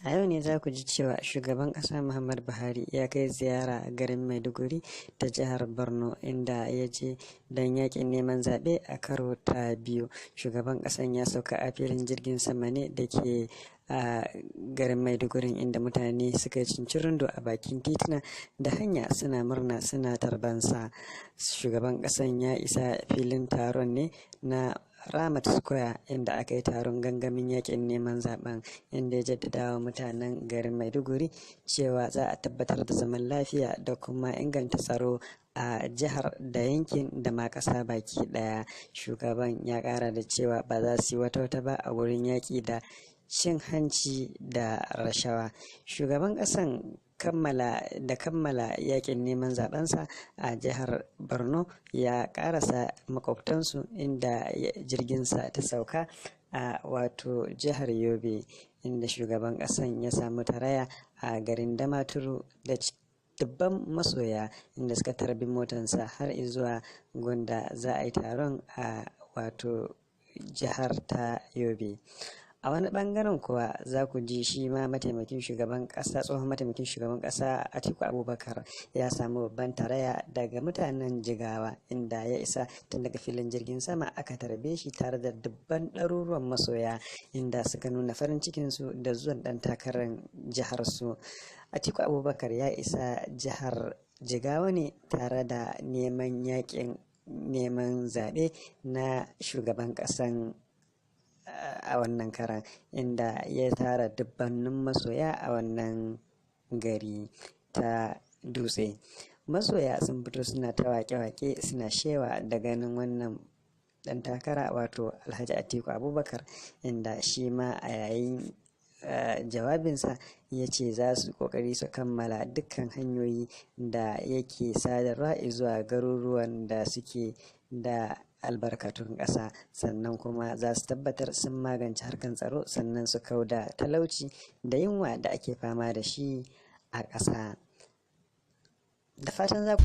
A yau ne za ku ji cewa shugaban ƙasa Muhammadu Buhari ya kai ziyara a garin Maiduguri ta jihar Borno, inda ya je don yakin neman zaɓe a karo ta biyu. Shugaban ƙasan ya sauka a filin jirgin sama ne da ke a garin Maiduguri, inda mutane suka yi cincirindo a bakin titina da hanya suna murna suna tarbansa. Shugaban ƙasan ya isa filin taron ne na Ramat Square, inda aka yi taron gangamin yakin neman zaben, inda ya jaddada wa mutanen garin Maiduguri cewa za a tabbatar da zaman lafiya da kuma inganta tsaro a jihar da yankin da ma ƙasa baki ɗaya. Shugaban ya ƙara da cewa ba za su yi wata ba a wurin yaƙi da cin hanci da rashawa. Shugaban ƙasan kammala yakin neman zabensa a jihar Borno ya karasa makwabtansu, inda jirginsa ta sauka a wato jihar Yobe, inda shugaban kasan ya samu taraya a garin Damaturu da dubban masoya, inda suka tarbi motansa har zuwa gunda za a yi taron a wato jihar ta Yobe. A wani bangaren kuwa za ku ji shi ma tsohon mataimakin shugaban kasa Atiku Abubakar ya samu babban taraya daga mutanen Jigawa, inda ya isa tun daga filin jirgin sama aka tarbe shi tare da dubban ɗaruruwan masoya, inda suka nuna farin cikinsu da zuwan ɗan takarar jihar su. Atiku Abubakar ya isa jihar Jigawa ne tare da neman zaɓe na shugaban ƙasan a wannan karan, inda ya tara dubbannin masoya a wannan gari ta Dutse. Masoya sun fito suna ta wake-wake suna shewa da ganin wannan dan takara wato Alhaji Atiku Abubakar, inda shi ma a yayin jawabinsa ya ce za su kokari su kammala dukkan hanyoyi da yake sadarwa zuwa garuruwan da suke da albarkatun ƙasa, sannan kuma za su tabbatar sun magance harkan tsaro, sannan su kauda talauci da yunwa da ake fama da shi a ƙasa. Da fatan za ku